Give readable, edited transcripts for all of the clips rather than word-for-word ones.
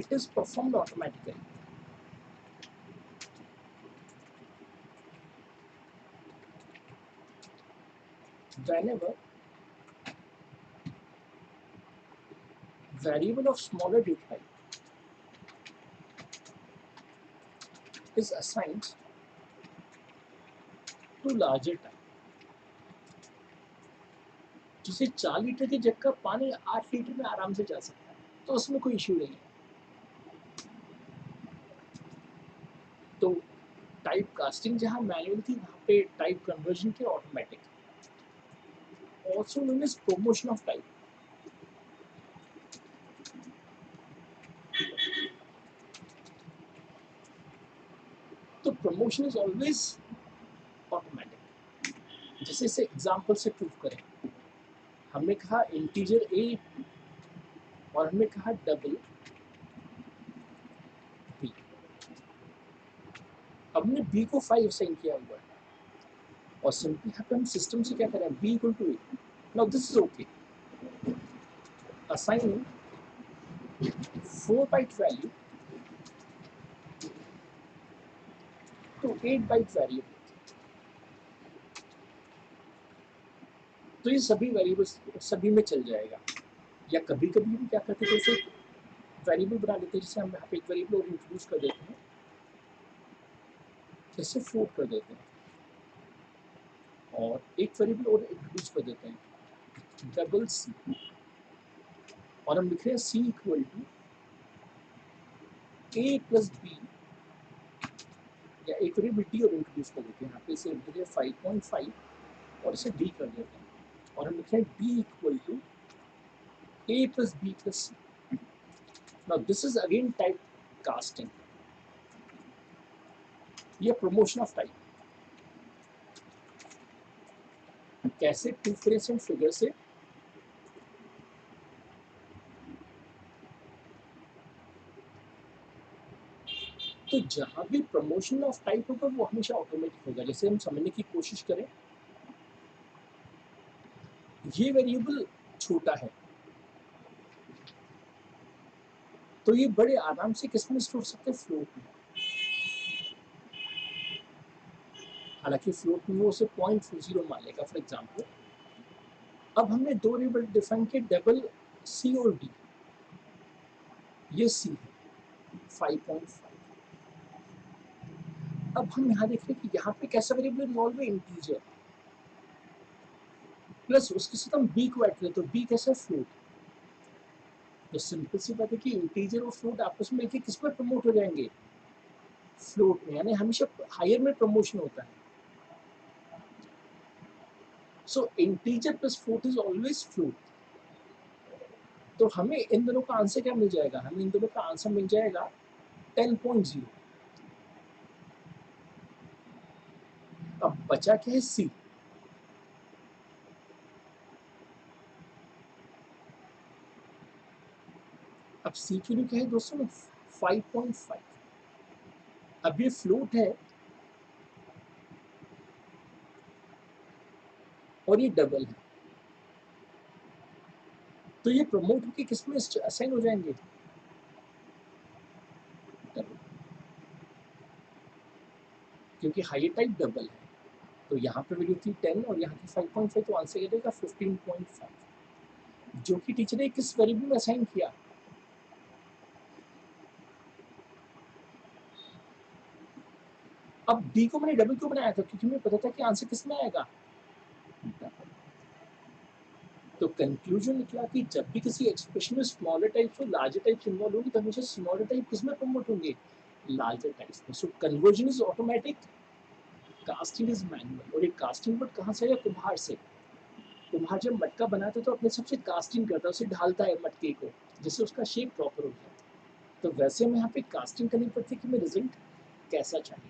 it is performed automatically. Whenever variable of smaller data type is assigned to larger type. जिसे 4 litre के जग का पानी 8 litre में आराम से जा सकता है, तो उसमें कोई इश्यू नहीं है। तो टाइप कास्टिंग जहां मैनुअल थी, वहां पे टाइप कन्वर्जन के automatic, also known as promotion of type. तो प्रमोशन इज ऑलवेज ऑटोमेटिक। जैसे इसे एग्जाम्पल से प्रूव करें, हमने कहा इंटीजर ए और हमने कहा डबल बी। अब हमने बी को 5 असाइन किया हुआ है और सिंपली यहाँ पे हम सिस्टम से क्या करें, B equal to A. Now this is okay. Assigning 4 byte value to 8 byte variable. तो ये सभी वेरिएबल्स सभी में चल जाएगा। या कभी कभी हम क्या करते थे, उसे वेरिएबल बना लेते हैं, जैसे हम यहाँ पे एक वेरिएबल और इंट्रोड्यूस कर देते हैं, जैसे फ्लोट कर देते हैं, और एक वेरिएबल और इंट्रोड्यूस कर देते हैं, डबल सी, और हम लिख रहे हैं C equal to A plus B, या एक वेरिएबल डी और इंट्रोड्यूस कर देते हैं, यहाँ पे इसे लिख रहे हैं 5.5 और इसे डी कर देते हैं, और हम लिख रहे हैं D equal to A plus B plus C. Now this is again type casting, ये प्रमोशन ऑफ टाइप। कैसे प्रूफ करें फिगर से? तो जहां भी प्रमोशन ऑफ टाइप होगा वो हमेशा ऑटोमेटिक होगा। जैसे हम समझने की कोशिश करें, ये वेरिएबल छोटा है तो ये बड़े आराम से किस में स्टोर सकते हैं, फ्लोट में। हालांकि फ्लोट में वो उसे 0.40 मान लेगा फॉर एग्जाम्पल। अब हमने दो वेरिएबल डिफाइन किए, डबल सी और डी। ये सी है 5.5। अब हम यहाँ देख रहे हैं कि यहाँ पे कैसा वेरिएबल इन्वॉल्व है, इंटीजर, प्लस उसके साथ हम बी को ऐड करें तो बी कैसा है, फ्लोट। तो सिंपल सी बात है कि इंटीजर और फ्लोट आपस में किस में प्रमोट हो जाएंगे, फ्लोट में, यानी हमेशा हायर में प्रमोशन होता है। So integer plus float is always float. तो हमें इन दोनों का आंसर क्या मिल जाएगा, हमें इन दोनों का आंसर मिल जाएगा 10.0। अब बचा क्या है, सी। अब सी की वैल्यू क्या है दोस्तों, 5.5। अब ये फ्लोट है और ये डबल है, तो ये प्रमोट होकर किस में असाइन हो जाएंगे, डबल, क्योंकि हायर टाइप डबल है। तो यहाँ पे वैल्यू थी 10 और यहाँ की 5.5, तो आंसर क्या 15.5, जो कि टीचर ने किस वेरिएबल में असाइन किया, अब डी को मैंने डबल क्यों बनाया था, क्योंकि मुझे पता था कि आंसर किस में आएगा, डबल। तो कंक्लूजन निकला कि जब भी किसी एक्सप्रेशन में स्मॉलर टाइप्स और लार्जर टाइप्स इन्वॉल्व होंगे तो हमेशा स्मॉलर टाइप किस में प्रमोट होंगे, लार्जर टाइप्स में। So conversion is automatic, casting is manual. और ये कास्टिंग वर्ड कहाँ से आया, कुम्हार से। कुम्हार जब मटका बनाता है तो अपने सबसे कास्टिंग करता है, उसे ढालता है मटके को, जिससे उसका शेप प्रॉपर हो जाए। तो वैसे हमें यहाँ पे कास्टिंग करनी पड़ती है कि हमें रिजल्ट कैसा चाहिए।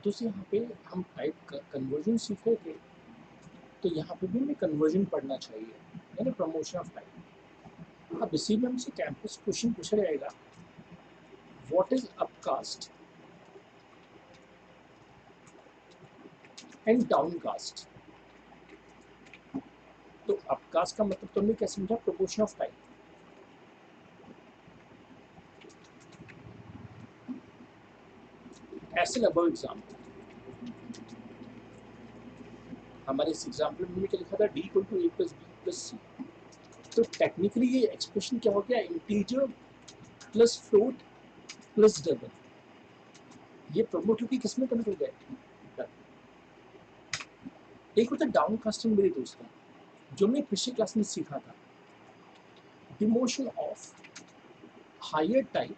तो यहाँ पे हम टाइप कन्वर्जन सीख रहे थे, तो यहाँ पे भी हमें कन्वर्जन पढ़ना चाहिए, यानी प्रमोशन ऑफ टाइप। अब इसी में हमसे कैंपस क्वेश्चन पूछा जाएगा, what is upcast and downcast. तो अपकास्ट का मतलब तो हमने क्या समझा, प्रपोर्शन ऑफ टाइप। ऐसे अबव एग्जाम्पल, हमारे इस एग्जाम्पल में क्या लिखा था, d equal to a plus B plus C. तो टेक्निकली ये एक्सप्रेशन क्या हो गया, integer plus float plus double, ये प्रमोट होकर किस में कन्वर्ट हो गया। एक होता है डाउन कास्टिंग मेरे दोस्तों, जो हमने पिछले क्लास में सीखा था, demotion of higher type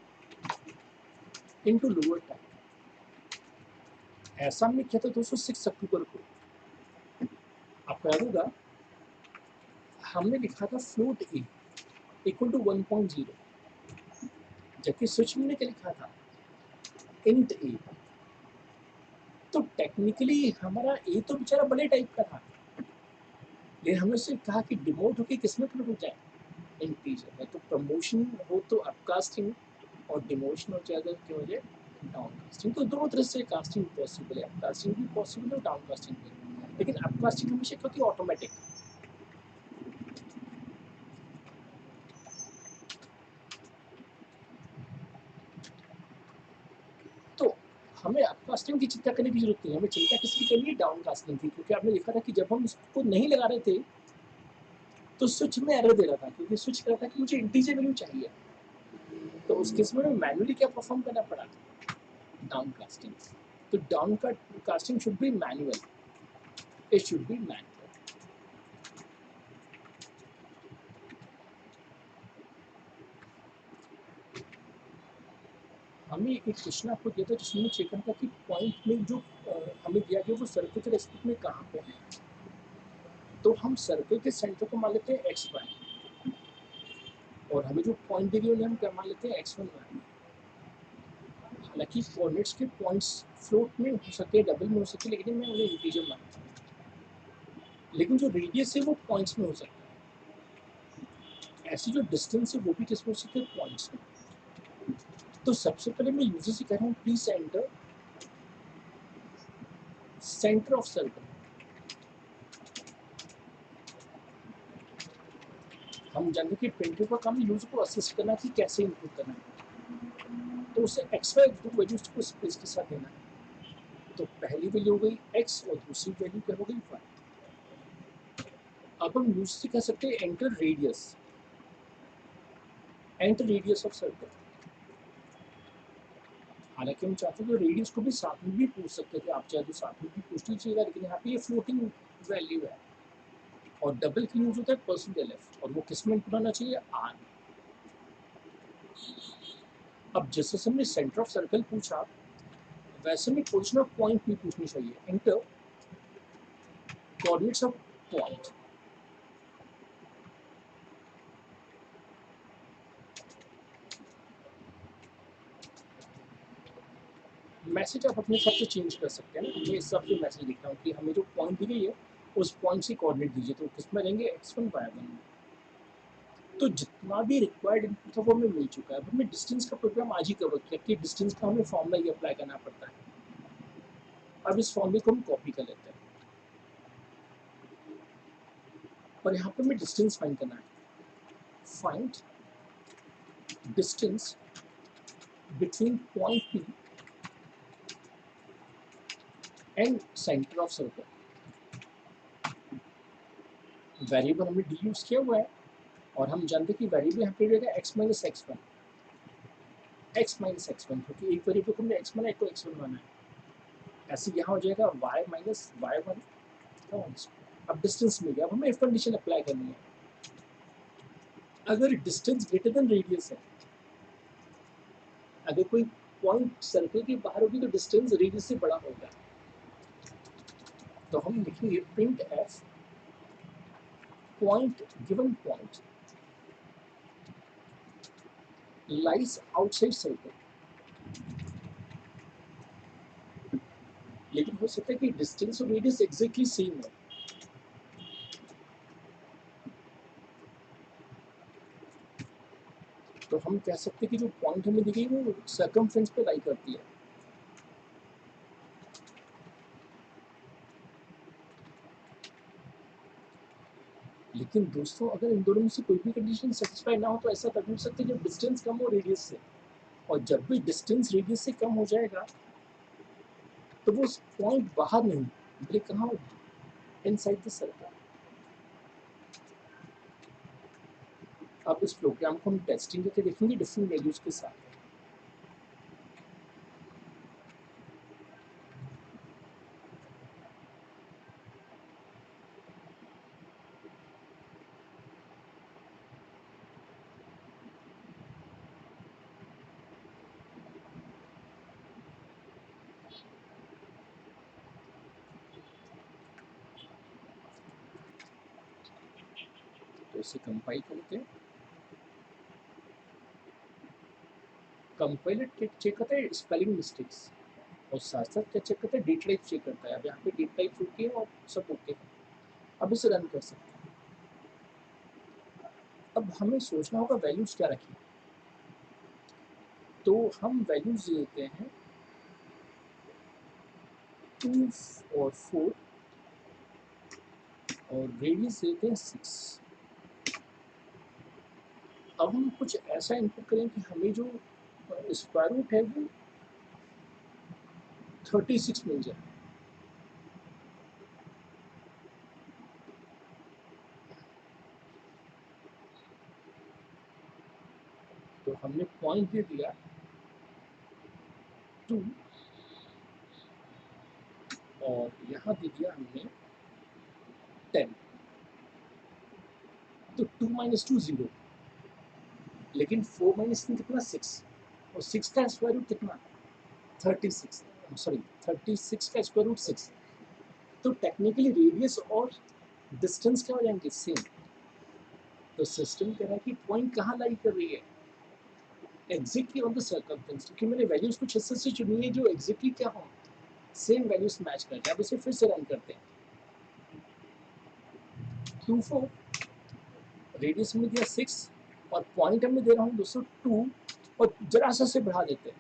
into lower type. ऐसा हमने किया था दोस्तों 6 अक्टूबर को, आपको याद होगा, हमने लिखा था फ्लोट ए इक्वल टू 1.0, जबकि स्विच में क्या लिखा था, इंट ए। तो टेक्निकली हमारा ए तो बेचारा बड़े टाइप का था, लेकिन हमने उससे कहा कि डिमोट होकर किसमें कन्वर्ट हो जाए, इंटीजर में। तो प्रमोशन हो तो अपकास्टिंग और डिमोशन हो जाएगा क्यों हो जाए, डाउन कास्टिंग। तो दोनों तरह से कास्टिंग पॉसिबल है, अपकास्टिंग भी पॉसिबल है और डाउन कास्टिंग भी, लेकिन अपकास्टिंग हमेशा क्या होती है, ऑटोमेटिक। तो हमें अपकास्टिंग की चिंता करने की जरूरत नहीं है, हमें चिंता किसकी करनी है, डाउन कास्टिंग की, क्योंकि आपने देखा था कि जब हम इसको नहीं लगा रहे थे तो स्विच में एरर दे रहा था, क्योंकि स्विच कर रहा था कि मुझे इंटीजर वैल्यू चाहिए। तो उस केस में मैन्युअली क्या परफॉर्म करना पड़ा, डाउन कास्टिंग। तो down casting should be manual, it should be manual. हमें एक क्वेश्चन आपको दिया था जिसमें चेक करना था कि पॉइंट में जो हमें दिया गया वो सर्कल के रेस्पेक्ट में कहाँ पे है। तो हम सर्कल के सेंटर को मान लेते हैं एक्स वाई, और हमें जो पॉइंट दी गई उन्हें हम क्या मान लेते हैं, एक्स वन वाई। हालांकि कोऑर्डिनेट्स के पॉइंट्स फ्लोट में हो सकते हैं, डबल में हो सकते हैं, लेकिन मैं उन्हें इंटीजर मानता हूँ। लेकिन जो रेडियस है वो पॉइंट्स में हो सकता है, ऐसी जो डिस्टेंस है वो भी किस में हो सकते हैं, पॉइंट्स में। तो सबसे पहले मैं यूजर से कह रहा हूँ please enter centre of circle. हम जानते कि प्रिंटर का काम यूजर को असिस्ट करना कि कैसे इनपुट करना है, तो उसे एक्स वाई दो वैल्यूज को स्पेस के साथ देना है। तो पहली वैल्यू हो गई एक्स और दूसरी वैल्यू क्या हो गई वाई। अब हम यूजर से कह सकते हैं enter radius, enter radius of circle. हालांकि हम चाहते हैं तो रेडियस को भी साथ में भी पूछ सकते थे, आप चाहे तो साथ में भी पूछ लीजिएगा, लेकिन यहाँ पे ये फ्लोटिंग वैल्यू है। और डबल का यूज होता है परसेंट एलएफ, और वो किस में इनपुट आना चाहिए, आर। अब जैसे हमने सेंटर ऑफ सर्कल पूछा, वैसे में पोजीशन ऑफ पॉइंट भी पूछनी चाहिए, enter coordinates of point. Message आप अपने हिसाब से चेंज कर सकते हैं ना, मैं इस हिसाब से मैसेज लिखता हूँ कि हमें जो पॉइंट दी गई है उस पॉइंट से कोऑर्डिनेट दीजिए, तो किसमें रहेंगे, x1 y1 में। तो जितना भी रिक्वायर्ड इनपुट था वो हमें मिल चुका है। अब हमें डिस्टेंस का प्रोग्राम आज ही कवर किया कि डिस्टेंस का हमें फॉर्मूला ही अप्लाई करना पड़ता है। अब इस फॉर्मूले को हम कॉपी कर लेते हैं, और यहाँ पे हमें डिस्टेंस फाइंड करना है। Find distance between point P and centre of circle. Variable हमने डी यूज किया हुआ है, और हम जानते हैं कि वेरिएबल यहाँ पे रहेगा x minus x one, x minus x one, क्योंकि एक वेरिएबल को हमने एक्स माना, एक को एक्स वन माना है। ऐसे यहाँ हो जाएगा y माइनस वाई वन। अब डिस्टेंस मिल गया, अब हमें इफ कंडीशन अप्लाई करनी है। अगर डिस्टेंस ग्रेटर देन रेडियस है, अगर कोई पॉइंट सर्कल के बाहर होगी तो डिस्टेंस रेडियस से बड़ा होगा, तो हम लिखेंगे print F point given point lies outside circle. लेकिन हो सकता है कि डिस्टेंस और रेडियस एग्जैक्टली सेम हो, तो हम कह सकते हैं कि जो पॉइंट हमें दी गई वो सर्कमफ्रेंस पे लाई करती है। लेकिन दोस्तों अगर इन दोनों में से कोई भी कंडीशन सेटिस्फाई ना हो तो ऐसा कर नहीं सकते जब डिस्टेंस कम हो रेडियस से, और जब भी डिस्टेंस रेडियस से कम हो जाएगा तो वो पॉइंट बाहर नहीं, बल्कि कहाँ होगी, इनसाइड द सर्कल। अब इस प्रोग्राम को हम टेस्टिंग करके देखेंगे डिफरेंट वैल्यूज के साथ। तो इसे कंपाइल करते हैं। कंपाइलर चेक करता है स्पेलिंग मिस्टेक्स और साथ साथ क्या चेक करता है, डेटा टाइप चेक करता है। अब यहाँ पे डेटा टाइप ओके है और सब ओके है। अब इसे रन कर सकते हैं। अब हमें सोचना होगा वैल्यूज क्या रखें। तो हम वैल्यूज देते हैं 2 और 4 और रेडियस देते हैं 6। अब हम कुछ ऐसा इनपुट करें कि हमें जो स्क्वायर रूट है वो 36 मिल जाए। तो हमने पॉइंट दे दिया 2 और यहाँ दे दिया हमने 10। तो 2 माइनस 2 0, लेकिन 4 माइनस 3 कितना 6 और 6 का स्क्वायर रूट कितना 36, सॉरी 36 का स्क्वायर रूट 6। तो टेक्निकली रेडियस और डिस्टेंस क्या हो जाएंगे, सेम। तो सिस्टम कह रहा है कि पॉइंट कहाँ लाई कर रही है, एग्जैक्टली ऑन द सर्कमफरेंस, क्योंकि मैंने वैल्यूज कुछ ऐसे से चुनी है जो एग्जैक्टली क्या हो, सेम वैल्यूज मैच करते हैं। अब इसे फिर से रन करते हैं। Q4 रेडियस में दिया 6 और पॉइंट में दे रहा हूँ दोस्तों 2 और जरा सा से बढ़ा देते हैं।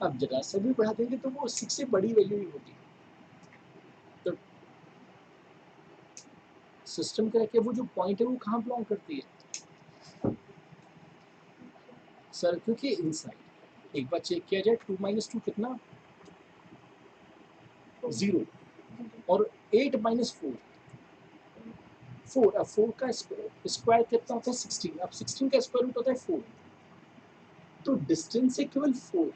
अब जरा सा भी बढ़ा देंगे तो वो 6 से बड़ी वैल्यू ही होगी। तो सिस्टम कह के वो जो पॉइंट है वो कहाँ बिलोंग करती है, सर्कल के इनसाइड। एक बार चेक किया जाए 2 माइनस 2 कितना 0 और 8 माइनस 4 4। अब 4 का स्क्वायर कितना होता है 16। अब 16 का स्क्वायर रूट होता है 4। तो डिस्टेंस है केवल 4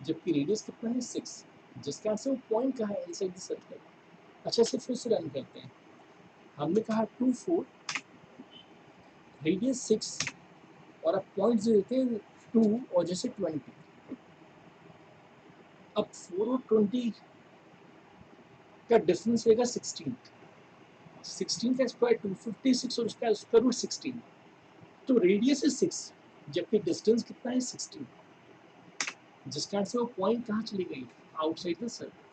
जबकि रेडियस कितना है 6, जिसके आंसर वो पॉइंट कहाँ है, इनसाइड द सर्कल। अच्छा से फिर से रन करते हैं। हमने कहा 2 4 रेडियस 6 और अब पॉइंट देते हैं 2 और जैसे 20। अब 4 और 20 का डिफरेंस रहेगा 16। 16 का स्क्वायर 256 और उसका स्क्वायर रूट 16। तो रेडियस है 6 जबकि डिस्टेंस कितना है 16, जिसका आंसर वो पॉइंट कहाँ चली गई, आउटसाइड द सर्कल।